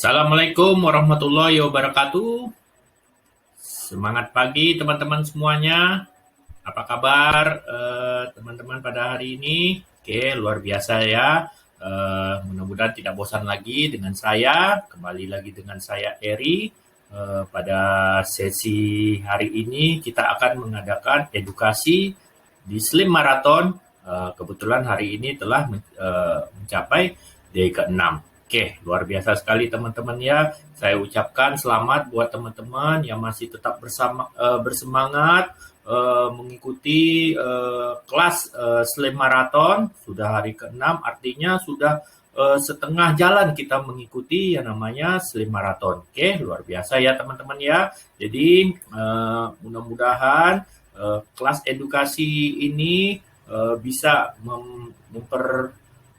Assalamualaikum warahmatullahi wabarakatuh. Semangat pagi teman-teman semuanya. Apa kabar teman-teman pada hari ini? Oke, luar biasa ya. Mudah-mudahan tidak bosan lagi dengan saya. Kembali lagi dengan saya Eri. Pada sesi hari ini kita akan mengadakan edukasi di Slim Marathon. Kebetulan hari ini telah mencapai day ke-6. Oke, luar biasa sekali teman-teman ya. Saya ucapkan selamat buat teman-teman yang masih tetap bersemangat mengikuti kelas Slim Marathon. Sudah hari ke-6, artinya sudah setengah jalan kita mengikuti yang namanya Slim Marathon. Oke, luar biasa ya teman-teman ya. Jadi mudah-mudahan kelas edukasi ini bisa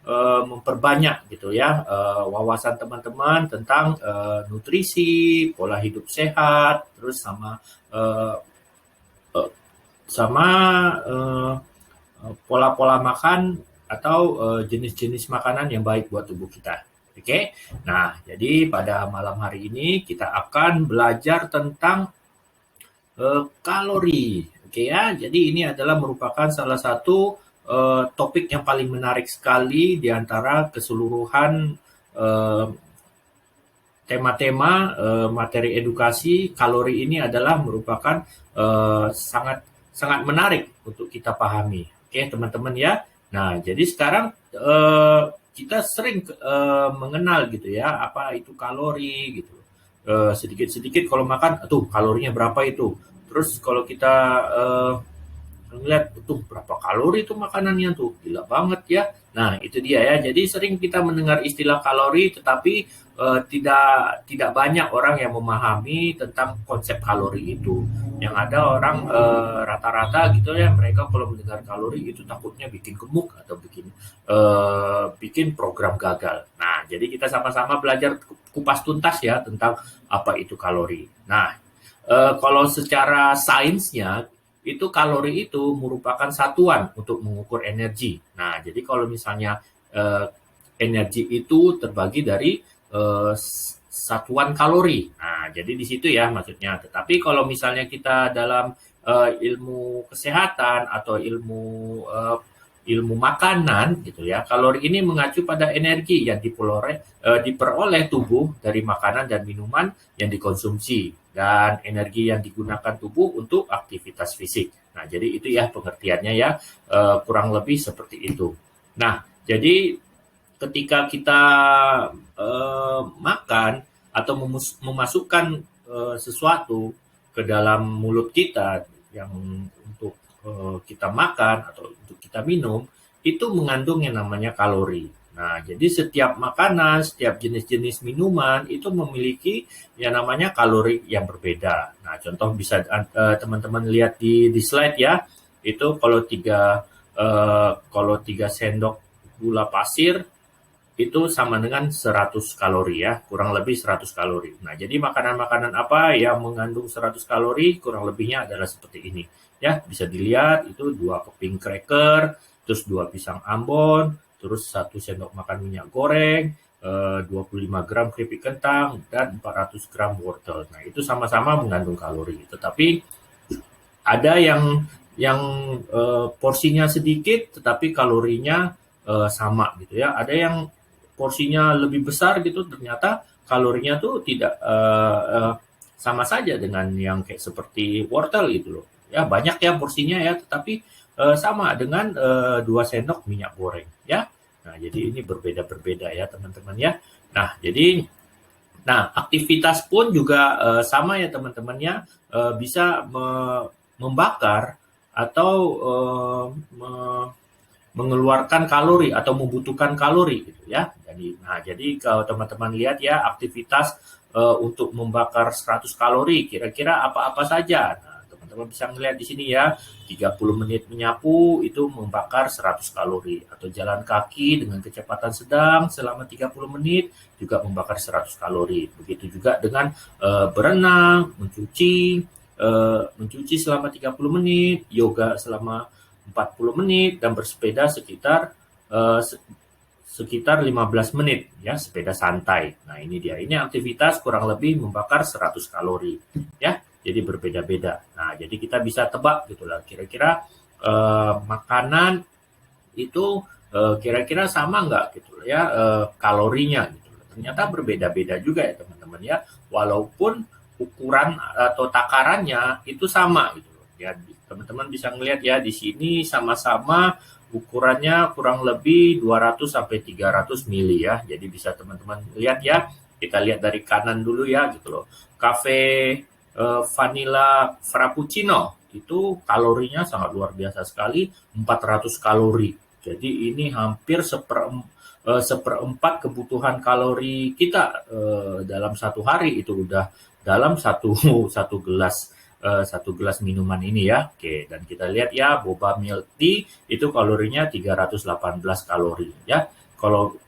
memperbanyak gitu ya wawasan teman-teman tentang nutrisi, pola hidup sehat, terus sama pola-pola makan atau jenis-jenis makanan yang baik buat tubuh kita. Oke. Nah, jadi pada malam hari ini kita akan belajar tentang kalori. Oke ya. Jadi ini adalah merupakan salah satu topik yang paling menarik sekali di antara keseluruhan tema-tema materi edukasi. Kalori ini adalah merupakan sangat sangat menarik untuk kita pahami. Oke, teman-teman ya. Nah, jadi sekarang kita sering mengenal gitu ya, apa itu kalori gitu. Sedikit-sedikit kalau makan, tuh kalorinya berapa itu. Terus kalau kita ngeliat tuh berapa kalori tuh makanannya tuh, gila banget ya. Nah itu dia ya, jadi sering kita mendengar istilah kalori tetapi tidak banyak orang yang memahami tentang konsep kalori itu. Yang ada orang rata-rata gitu ya, mereka kalau mendengar kalori itu takutnya bikin gemuk atau bikin program gagal. Nah jadi kita sama-sama belajar kupas tuntas ya tentang apa itu kalori. Nah kalau secara sainsnya itu kalori itu merupakan satuan untuk mengukur energi. Nah, jadi kalau misalnya energi itu terbagi dari satuan kalori. Nah, jadi di situ ya maksudnya. Tetapi kalau misalnya kita dalam ilmu kesehatan atau ilmu makanan gitu ya, kalori ini mengacu pada energi yang diperoleh tubuh dari makanan dan minuman yang dikonsumsi dan energi yang digunakan tubuh untuk aktivitas fisik. Nah, jadi itu ya pengertiannya ya, kurang lebih seperti itu. Nah, jadi ketika kita makan atau memasukkan sesuatu ke dalam mulut kita yang untuk kita makan atau untuk kita minum, itu mengandung yang namanya kalori. Nah, jadi setiap makanan, setiap jenis-jenis minuman itu memiliki yang namanya kalori yang berbeda. Nah, contoh bisa teman-teman lihat di slide ya. Itu kalau tiga sendok gula pasir itu sama dengan 100 kalori ya, kurang lebih 100 kalori. Nah, jadi makanan-makanan apa yang mengandung 100 kalori kurang lebihnya adalah seperti ini. Ya, bisa dilihat itu 2 keping cracker, terus 2 pisang ambon, terus 1 sendok makan minyak goreng, 25 gram keripik kentang, dan 400 gram wortel. Nah, itu sama-sama mengandung kalori. Tetapi ada yang porsinya sedikit, tetapi kalorinya sama gitu ya. Ada yang porsinya lebih besar gitu, ternyata kalorinya tuh tidak sama saja dengan yang kayak seperti wortel gitu loh. Ya banyak ya porsinya ya, tetapi sama dengan 2 sendok minyak goreng ya. Nah, jadi ini berbeda-berbeda ya teman-teman ya. Nah, jadi aktivitas pun juga sama ya teman-teman ya, bisa membakar atau mengeluarkan kalori atau membutuhkan kalori gitu ya. Jadi kalau teman-teman lihat ya aktivitas untuk membakar 100 kalori kira-kira apa-apa saja. Nah, teman-teman bisa melihat di sini ya, 30 menit menyapu itu membakar 100 kalori atau jalan kaki dengan kecepatan sedang selama 30 menit juga membakar 100 kalori. Begitu juga dengan berenang, mencuci selama 30 menit, yoga selama 40 menit, dan bersepeda sekitar sekitar 15 menit ya sepeda santai. Nah, ini dia. Ini aktivitas kurang lebih membakar 100 kalori ya. Jadi berbeda-beda. Nah, jadi kita bisa tebak gitu lah kira-kira makanan itu kira-kira sama nggak gitu ya kalorinya gitu. Ternyata berbeda-beda juga ya teman-teman ya. Walaupun ukuran atau takarannya itu sama gitu ya. Teman-teman bisa ngelihat ya di sini sama-sama ukurannya kurang lebih 200 sampai 300 mili ya. Jadi bisa teman-teman lihat ya. Kita lihat dari kanan dulu ya gitu loh. Cafe vanilla frappuccino itu kalorinya sangat luar biasa sekali, 400 kalori. Jadi ini hampir seperempat kebutuhan kalori kita dalam satu hari itu udah dalam satu gelas minuman ini ya. Oke, dan kita lihat ya boba milk tea itu kalorinya 318 kalori ya. Kalau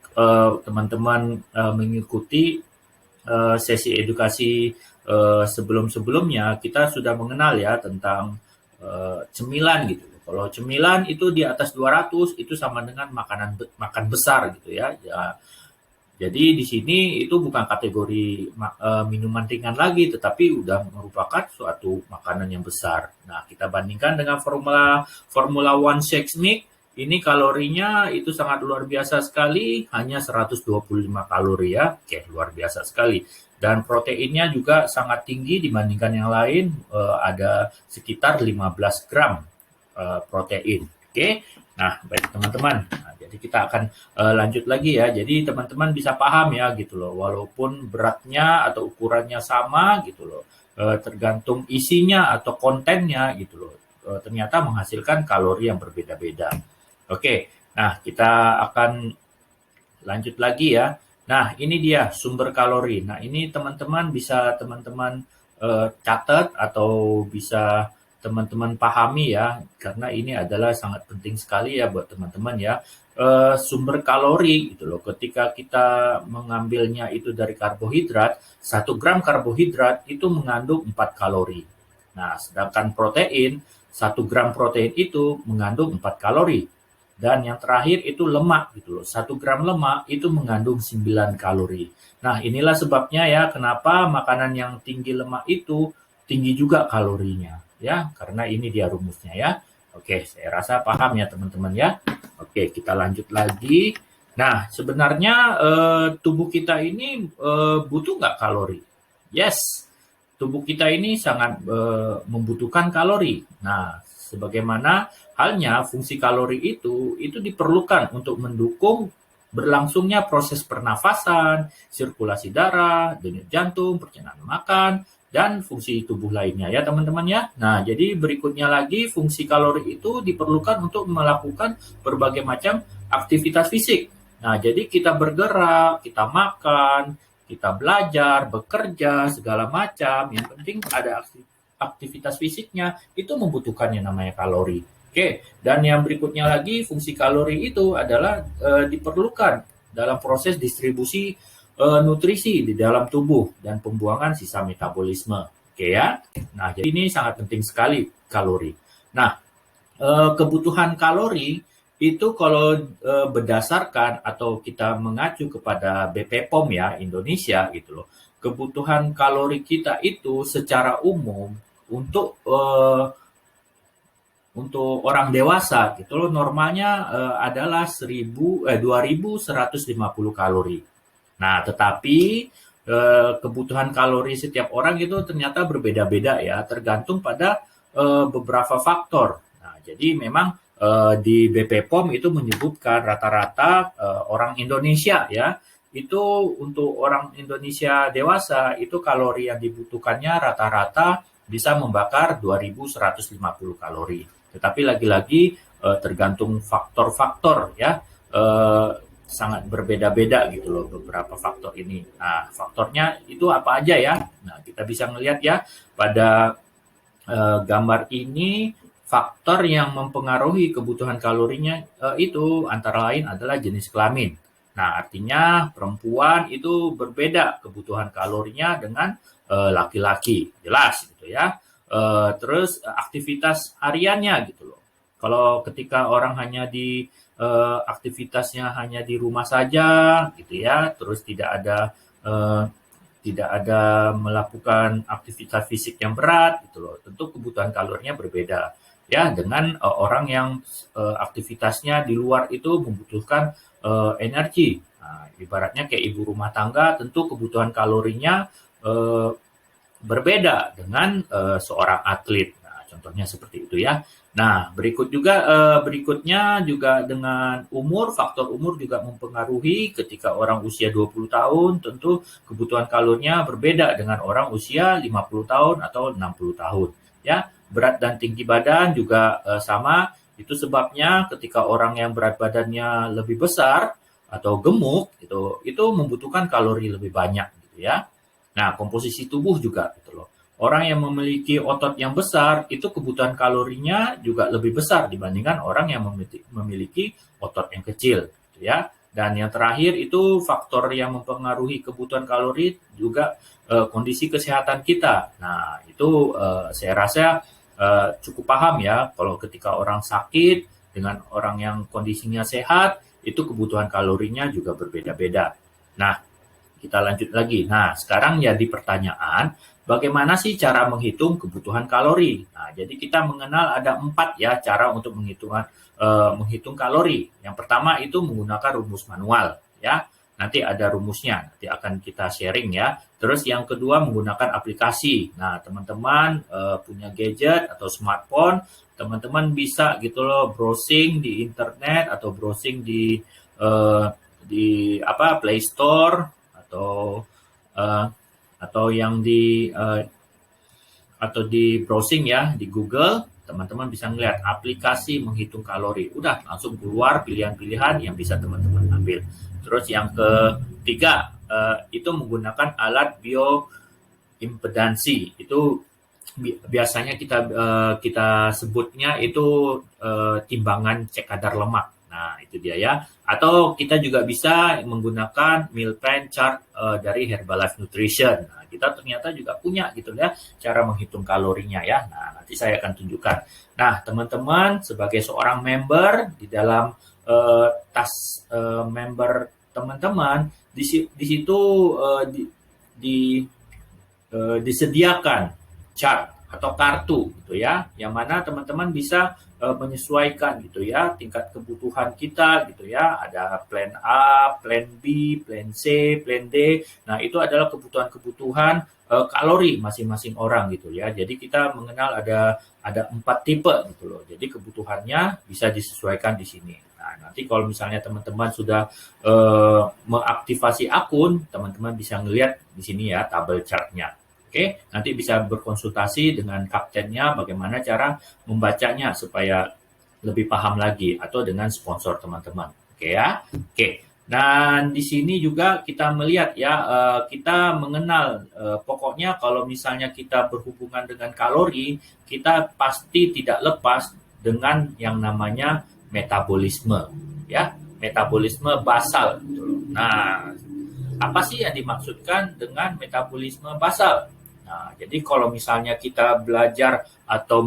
teman-teman mengikuti sesi edukasi sebelum-sebelumnya kita sudah mengenal ya tentang cemilan gitu. Kalau cemilan itu di atas 200 itu sama dengan makan besar gitu ya. Jadi di sini itu bukan kategori minuman ringan lagi, tetapi udah merupakan suatu makanan yang besar. Nah, kita bandingkan dengan Formula One Shake Mix, ini kalorinya itu sangat luar biasa sekali, hanya 125 kalori ya. Oke, luar biasa sekali. Dan proteinnya juga sangat tinggi dibandingkan yang lain, ada sekitar 15 gram protein. Oke, nah baik teman-teman. Nah, jadi kita akan lanjut lagi ya. Jadi teman-teman bisa paham ya gitu loh. Walaupun beratnya atau ukurannya sama gitu loh, tergantung isinya atau kontennya gitu loh. Ternyata menghasilkan kalori yang berbeda-beda. Oke, nah kita akan lanjut lagi ya. Nah ini dia sumber kalori. Nah ini teman-teman bisa teman-teman catat atau bisa teman-teman pahami ya, karena ini adalah sangat penting sekali ya buat teman-teman ya. Sumber kalori gitu loh. Ketika kita mengambilnya itu dari karbohidrat, 1 gram karbohidrat itu mengandung 4 kalori. Nah, sedangkan protein, 1 gram protein itu mengandung 4 kalori. Dan yang terakhir itu lemak gitu loh. 1 gram lemak itu mengandung 9 kalori. Nah, inilah sebabnya ya kenapa makanan yang tinggi lemak itu tinggi juga kalorinya ya, karena ini dia rumusnya ya. Oke, saya rasa paham ya teman-teman ya. Oke, kita lanjut lagi. Nah, sebenarnya tubuh kita ini butuh nggak kalori? Yes, tubuh kita ini sangat membutuhkan kalori. Nah, sebagaimana halnya fungsi kalori itu diperlukan untuk mendukung berlangsungnya proses pernafasan, sirkulasi darah, denyut jantung, pencernaan makan, dan fungsi tubuh lainnya ya teman-teman ya. Nah, jadi berikutnya lagi fungsi kalori itu diperlukan untuk melakukan berbagai macam aktivitas fisik. Nah, jadi kita bergerak, kita makan, kita belajar, bekerja, segala macam. Yang penting ada aktivitas fisiknya, itu membutuhkan yang namanya kalori. Oke, dan yang berikutnya lagi fungsi kalori itu adalah diperlukan dalam proses distribusi nutrisi di dalam tubuh dan pembuangan sisa metabolisme. Oke ya. Nah, jadi ini sangat penting sekali kalori. Nah, kebutuhan kalori itu kalau berdasarkan atau kita mengacu kepada BP POM ya Indonesia gitu loh. Kebutuhan kalori kita itu secara umum untuk orang dewasa gitu loh normalnya adalah 2150 kalori. Nah, tetapi kebutuhan kalori setiap orang itu ternyata berbeda-beda ya, tergantung pada beberapa faktor. Nah, jadi memang di BP POM itu menyebutkan rata-rata orang Indonesia ya, itu untuk orang Indonesia dewasa itu kalori yang dibutuhkannya rata-rata bisa membakar 2150 kalori. Tetapi lagi-lagi tergantung faktor-faktor ya. Sangat berbeda-beda gitu loh beberapa faktor ini. Nah, faktornya itu apa aja ya? Nah, kita bisa melihat ya pada gambar ini faktor yang mempengaruhi kebutuhan kalorinya itu antara lain adalah jenis kelamin. Nah, artinya perempuan itu berbeda kebutuhan kalorinya dengan laki-laki, jelas gitu ya. Terus aktivitas hariannya gitu loh. Kalau ketika orang hanya di aktivitasnya hanya di rumah saja gitu ya, terus tidak ada melakukan aktivitas fisik yang berat gitu loh. Tentu kebutuhan kalorinya berbeda ya dengan orang yang aktivitasnya di luar itu membutuhkan energi. Nah, ibaratnya kayak ibu rumah tangga, tentu kebutuhan kalorinya eh, berbeda dengan seorang atlet. Nah, contohnya seperti itu ya. Nah, berikutnya juga dengan umur, faktor umur juga mempengaruhi. Ketika orang usia 20 tahun, tentu kebutuhan kalorinya berbeda dengan orang usia 50 tahun atau 60 tahun. Ya, berat dan tinggi badan juga sama. Itu sebabnya ketika orang yang berat badannya lebih besar atau gemuk itu membutuhkan kalori lebih banyak gitu ya. Nah, komposisi tubuh juga gitu loh. Orang yang memiliki otot yang besar itu kebutuhan kalorinya juga lebih besar dibandingkan orang yang memiliki otot yang kecil, gitu ya. Dan yang terakhir itu faktor yang mempengaruhi kebutuhan kalori juga kondisi kesehatan kita. Nah, itu saya rasa cukup paham ya kalau ketika orang sakit dengan orang yang kondisinya sehat itu kebutuhan kalorinya juga berbeda-beda. Nah, kita lanjut lagi. Nah, sekarang jadi pertanyaan, bagaimana sih cara menghitung kebutuhan kalori? Nah, jadi kita mengenal ada 4 ya cara untuk menghitung kalori. Yang pertama itu menggunakan rumus manual ya. Nanti ada rumusnya, nanti akan kita sharing ya. Terus yang kedua menggunakan aplikasi. Nah, teman-teman punya gadget atau smartphone, teman-teman bisa gitu loh browsing di internet atau browsing di apa Play Store atau uh, atau yang atau di browsing ya di Google, teman-teman bisa melihat aplikasi menghitung kalori. Udah langsung keluar pilihan-pilihan yang bisa teman-teman ambil. Terus yang ketiga itu menggunakan alat bioimpedansi. Itu biasanya kita sebutnya itu timbangan cek kadar lemak. Nah, itu dia ya. Atau kita juga bisa menggunakan meal plan chart dari Herbalife Nutrition. Nah, kita ternyata juga punya gitu ya cara menghitung kalorinya ya. Nah, nanti saya akan tunjukkan. Nah, teman-teman sebagai seorang member di dalam tas member teman-teman di situ disediakan chart atau kartu gitu ya, yang mana teman-teman bisa menyesuaikan gitu ya tingkat kebutuhan kita gitu ya. Ada plan A, plan B, plan C, plan D. Nah, itu adalah kebutuhan-kebutuhan kalori masing-masing orang gitu ya. Jadi kita mengenal ada 4 tipe gitu loh. Jadi kebutuhannya bisa disesuaikan di sini. Nah, nanti kalau misalnya teman-teman sudah mengaktifasi akun, teman-teman bisa ngelihat di sini ya tabel chartnya. Oke, nanti bisa berkonsultasi dengan kaptennya bagaimana cara membacanya supaya lebih paham lagi atau dengan sponsor teman-teman. Oke ya. Oke. Dan di sini juga kita melihat ya kita mengenal pokoknya kalau misalnya kita berhubungan dengan kalori, kita pasti tidak lepas dengan yang namanya metabolisme ya, metabolisme basal gitu. Nah, apa sih yang dimaksudkan dengan metabolisme basal? Nah, jadi kalau misalnya kita belajar atau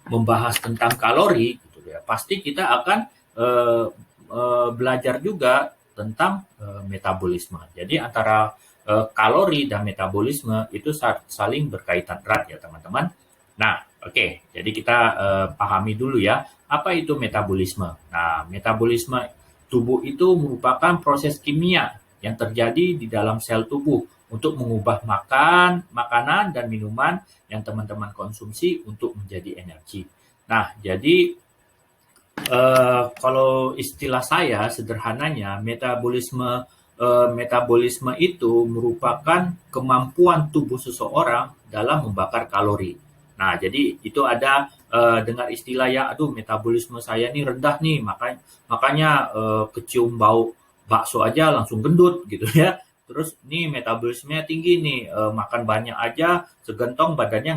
membahas tentang kalori, gitu ya, pasti kita akan belajar juga tentang metabolisme. Jadi antara kalori dan metabolisme itu saling berkaitan erat ya teman-teman. Nah, oke, jadi kita pahami dulu ya, apa itu metabolisme. Nah, metabolisme tubuh itu merupakan proses kimia yang terjadi di dalam sel tubuh untuk mengubah makanan dan minuman yang teman-teman konsumsi untuk menjadi energi. Nah, jadi kalau istilah saya sederhananya metabolisme itu merupakan kemampuan tubuh seseorang dalam membakar kalori. Nah, jadi itu ada dengar istilah ya, aduh metabolisme saya ini rendah nih, makanya kecium bau bakso aja langsung gendut gitu ya. Terus nih metabolismenya tinggi nih, makan banyak aja segentong badannya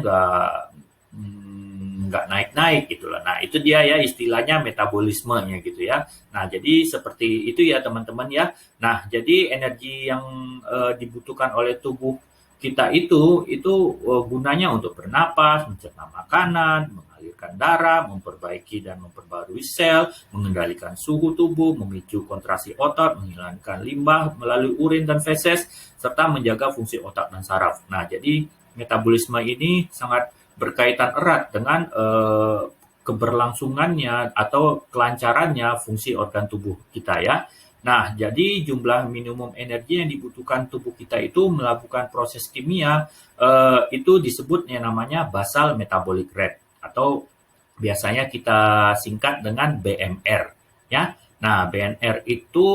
nggak naik-naik gitu loh. Nah, itu dia ya istilahnya metabolismenya gitu ya. Nah, jadi seperti itu ya teman-teman ya. Nah, jadi energi yang dibutuhkan oleh tubuh kita itu gunanya untuk bernapas, mencerna makanan, mengalirkan darah, memperbaiki dan memperbarui sel, mengendalikan suhu tubuh, memicu kontraksi otot, menghilangkan limbah melalui urin dan feses, serta menjaga fungsi otak dan saraf. Nah, jadi metabolisme ini sangat berkaitan erat dengan keberlangsungannya atau kelancarannya fungsi organ tubuh kita ya. Nah, jadi jumlah minimum energi yang dibutuhkan tubuh kita itu melakukan proses kimia itu disebut yang namanya basal metabolic rate atau biasanya kita singkat dengan BMR ya. Nah, BMR itu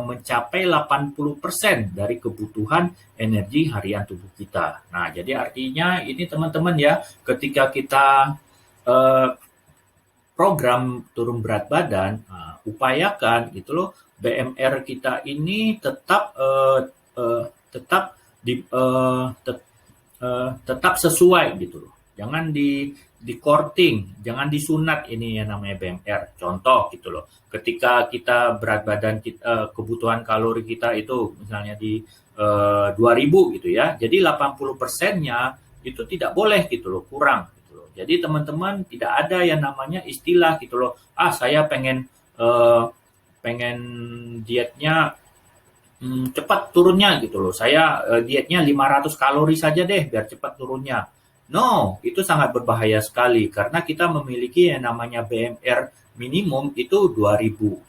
mencapai 80% dari kebutuhan energi harian tubuh kita. Nah, jadi artinya ini teman-teman ya, ketika kita program turun berat badan, upayakan gitu loh BMR kita ini tetap tetap sesuai gitu loh. Jangan di courting, jangan disunat ini yang namanya BMR. Contoh gitu loh. Ketika kita berat badan kita, kebutuhan kalori kita itu misalnya di 2000 gitu ya. Jadi 80%-nya itu tidak boleh gitu loh, kurang gitu loh. Jadi teman-teman tidak ada yang namanya istilah gitu loh. Saya pengen dietnya cepat turunnya gitu loh. Saya dietnya 500 kalori saja deh biar cepat turunnya. No, itu sangat berbahaya sekali karena kita memiliki yang namanya BMR minimum itu 80%.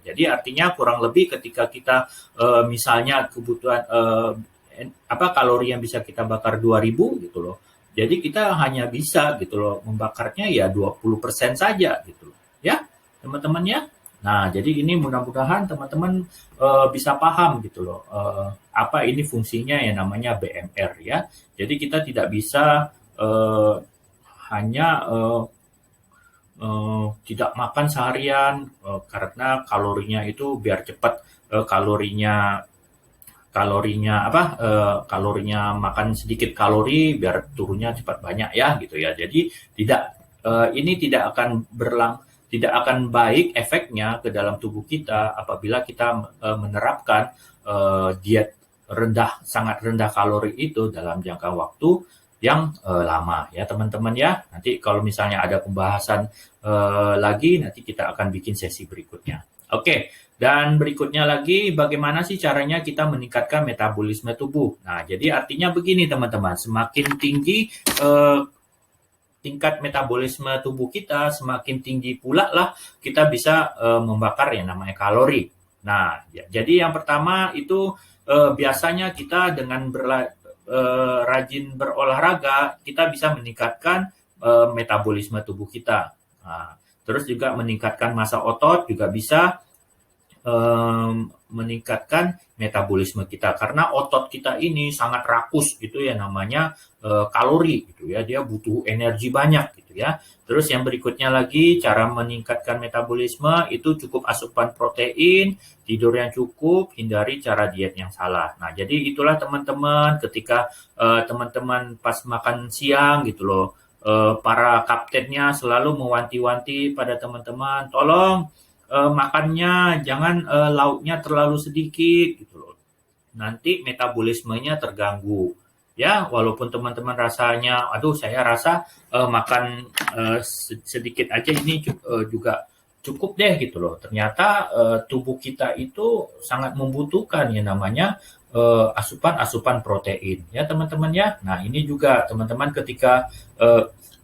Jadi artinya kurang lebih ketika kita misalnya kebutuhan kalori yang bisa kita bakar 2000 gitu loh. Jadi kita hanya bisa gitu loh membakarnya ya 20% saja gitu loh. Ya, teman-teman ya. Nah, jadi ini mudah-mudahan teman-teman bisa paham gitu loh apa ini fungsinya yang namanya BMR ya. Jadi kita tidak bisa hanya tidak makan seharian karena kalorinya itu biar cepat kalorinya makan sedikit kalori biar turunnya cepat banyak ya gitu ya. Jadi ini tidak akan baik efeknya ke dalam tubuh kita apabila kita menerapkan diet sangat rendah kalori itu dalam jangka waktu yang lama ya teman-teman ya. Nanti kalau misalnya ada pembahasan lagi nanti kita akan bikin sesi berikutnya. Oke. Dan berikutnya lagi, bagaimana sih caranya kita meningkatkan metabolisme tubuh? Nah, jadi artinya begini teman-teman, semakin tinggi tingkat metabolisme tubuh kita, semakin tinggi pula lah kita bisa membakar yang namanya kalori. Nah, jadi yang pertama itu biasanya kita dengan rajin berolahraga, kita bisa meningkatkan metabolisme tubuh kita. Nah, terus juga meningkatkan massa otot juga bisa meningkatkan metabolisme kita karena otot kita ini sangat rakus gitu ya namanya kalori gitu ya, dia butuh energi banyak gitu ya. Terus yang berikutnya lagi cara meningkatkan metabolisme itu cukup asupan protein, tidur yang cukup, hindari cara diet yang salah. Nah, jadi itulah teman-teman ketika teman-teman pas makan siang gitu loh, para kaptennya selalu mewanti-wanti pada teman-teman, tolong makannya jangan lauknya terlalu sedikit gitu loh. Nanti metabolismenya terganggu. Ya, walaupun teman-teman rasanya saya rasa makan sedikit aja ini juga cukup deh gitu loh. Ternyata tubuh kita itu sangat membutuhkan yang namanya asupan protein ya teman-teman ya. Nah, ini juga teman-teman ketika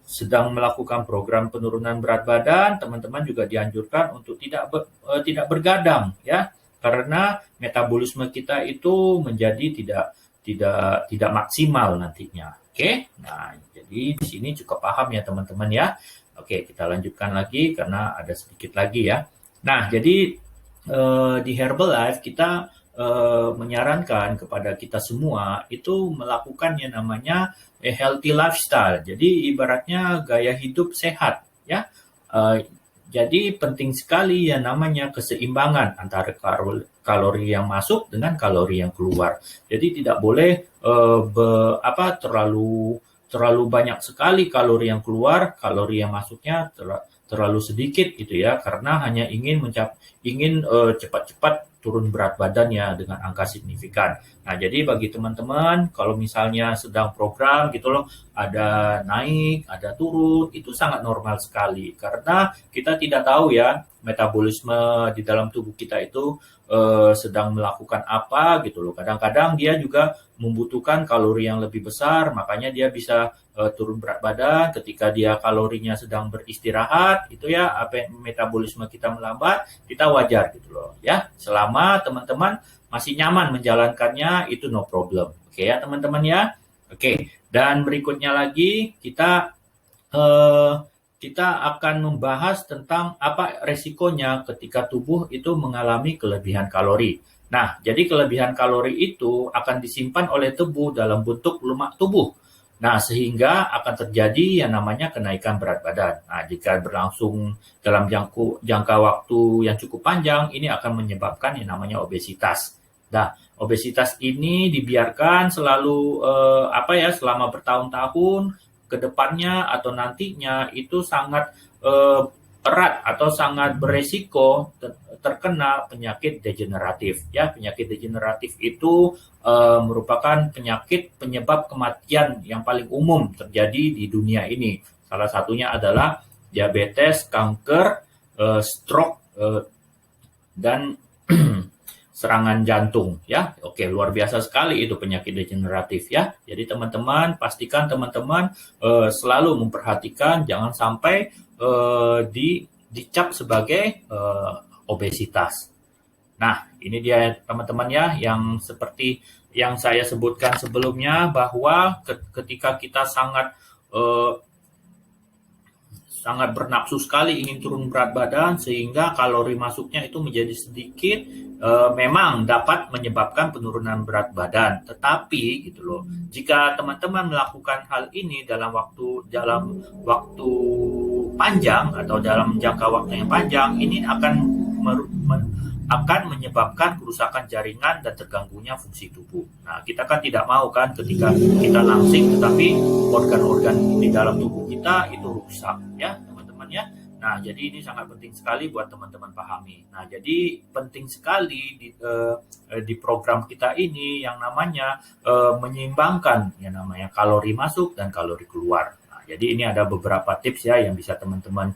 sedang melakukan program penurunan berat badan, teman-teman juga dianjurkan untuk tidak bergadang ya, karena metabolisme kita itu menjadi tidak maksimal nantinya. Oke. Nah, jadi di sini cukup paham ya teman-teman ya. Oke, kita lanjutkan lagi karena ada sedikit lagi ya. Nah, jadi di Herbalife kita menyarankan kepada kita semua itu melakukan yang namanya healthy lifestyle. Jadi ibaratnya gaya hidup sehat ya. Jadi penting sekali yang namanya keseimbangan antara kalori yang masuk dengan kalori yang keluar. Jadi tidak boleh terlalu banyak sekali kalori yang keluar, kalori yang masuknya terlalu sedikit gitu ya, karena hanya ingin cepat-cepat turun berat badannya dengan angka signifikan. Nah, jadi bagi teman-teman, kalau misalnya sedang program gitu loh, ada naik, ada turun, itu sangat normal sekali. Karena kita tidak tahu ya, metabolisme di dalam tubuh kita itu sedang melakukan apa gitu loh. Kadang-kadang dia juga membutuhkan kalori yang lebih besar, makanya dia bisa turun berat badan. Ketika dia kalorinya sedang beristirahat, itu ya apa metabolisme kita melambat, kita wajar gitu loh ya. Selama teman-teman masih nyaman menjalankannya, itu no problem. Oke ya teman-teman ya. Oke, dan berikutnya lagi kita akan membahas tentang apa resikonya ketika tubuh itu mengalami kelebihan kalori. Nah, jadi kelebihan kalori itu akan disimpan oleh tubuh dalam bentuk lemak tubuh. Nah, sehingga akan terjadi yang namanya kenaikan berat badan. Nah, jika berlangsung dalam jangka waktu yang cukup panjang, ini akan menyebabkan yang namanya obesitas. Nah, obesitas ini dibiarkan selalu selama bertahun-tahun ke depannya atau nantinya itu sangat erat atau sangat beresiko terkena penyakit degeneratif. Ya, penyakit degeneratif itu merupakan penyakit penyebab kematian yang paling umum terjadi di dunia ini. Salah satunya adalah diabetes, kanker, stroke, dan serangan jantung ya. Oke, luar biasa sekali itu penyakit degeneratif ya. Jadi teman-teman pastikan teman-teman selalu memperhatikan jangan sampai dicap sebagai obesitas. Nah, ini dia teman-teman ya yang seperti yang saya sebutkan sebelumnya bahwa ketika kita sangat bernafsu sekali ingin turun berat badan sehingga kalori masuknya itu menjadi sedikit, memang dapat menyebabkan penurunan berat badan. Tetapi gitu loh, jika teman-teman melakukan hal ini dalam waktu panjang atau dalam jangka waktu yang panjang, ini akan menyebabkan kerusakan jaringan dan terganggunya fungsi tubuh. Nah, kita kan tidak mau kan ketika kita langsing tetapi organ-organ di dalam tubuh kita itu rusak ya, teman-teman ya. Nah, jadi ini sangat penting sekali buat teman-teman pahami. Nah, jadi penting sekali di program kita ini yang namanya menyeimbangkan yang namanya kalori masuk dan kalori keluar. Nah, jadi ini ada beberapa tips ya yang bisa teman-teman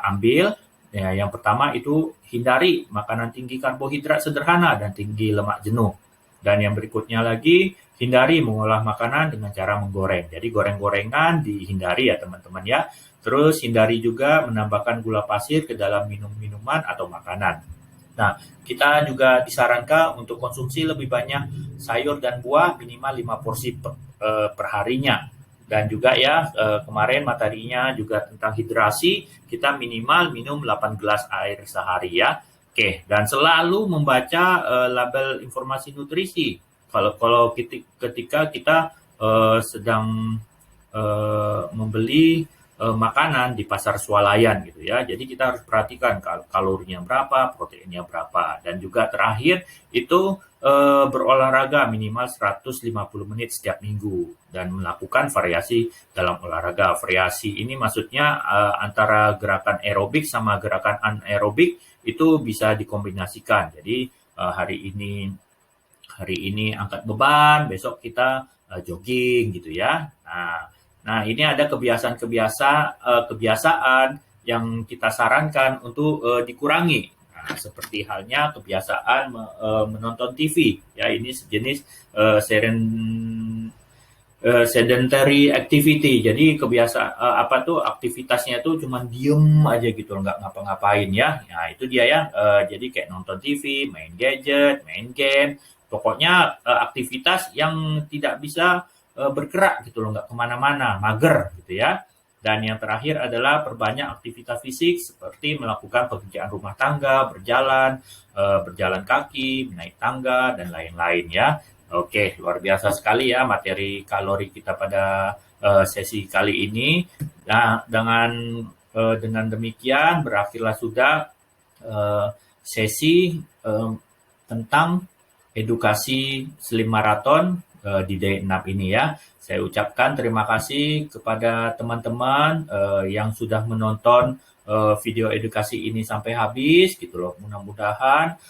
ambil. Ya, yang pertama itu hindari makanan tinggi karbohidrat sederhana dan tinggi lemak jenuh. Dan yang berikutnya lagi, hindari mengolah makanan dengan cara menggoreng. Jadi goreng-gorengan dihindari ya teman-teman ya. Terus hindari juga menambahkan gula pasir ke dalam minuman atau makanan. Nah, kita juga disarankan untuk konsumsi lebih banyak sayur dan buah minimal 5 porsi per harinya. Dan juga ya kemarin materinya juga tentang hidrasi, kita minimal minum 8 gelas air sehari ya. Oke, dan selalu membaca label informasi nutrisi. Kalau ketika kita sedang membeli makanan di pasar swalayan gitu ya. Jadi kita harus perhatikan kalorinya berapa, proteinnya berapa. Dan juga terakhir itu berolahraga minimal 150 menit setiap minggu dan melakukan variasi dalam olahraga. Variasi ini maksudnya antara gerakan aerobik sama gerakan anaerobik itu bisa dikombinasikan. Jadi hari ini angkat beban, besok kita jogging gitu ya. Nah, ini ada kebiasaan yang kita sarankan untuk dikurangi. Nah, seperti halnya kebiasaan menonton TV. Ya, ini sejenis sedentary activity. Jadi aktivitasnya itu cuma diem aja gitu, nggak ngapa-ngapain ya. Nah, itu dia ya. Jadi kayak nonton TV, main gadget, main game. Pokoknya aktivitas yang tidak bisa bergerak gitu loh, nggak kemana-mana, mager gitu ya. Dan yang terakhir adalah perbanyak aktivitas fisik seperti melakukan pekerjaan rumah tangga, berjalan kaki, naik tangga, dan lain-lain ya. Oke, luar biasa sekali ya materi kalori kita pada sesi kali ini. Nah, dengan demikian berakhirlah sudah sesi tentang edukasi Slim Marathon di D6 ini ya. Saya ucapkan terima kasih kepada teman-teman yang sudah menonton video edukasi ini sampai habis gitu loh. Mudah-mudahan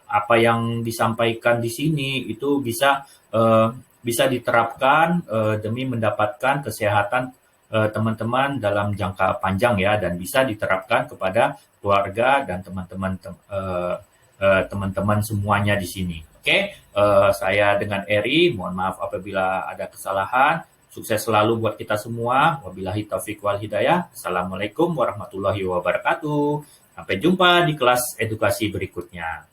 apa yang disampaikan di sini itu bisa diterapkan demi mendapatkan kesehatan teman-teman dalam jangka panjang ya, dan bisa diterapkan kepada keluarga dan teman-teman semuanya di sini. Oke, saya dengan Eri, mohon maaf apabila ada kesalahan. Sukses selalu buat kita semua. Wabillahi taufiq wal hidayah. Assalamualaikum warahmatullahi wabarakatuh. Sampai jumpa di kelas edukasi berikutnya.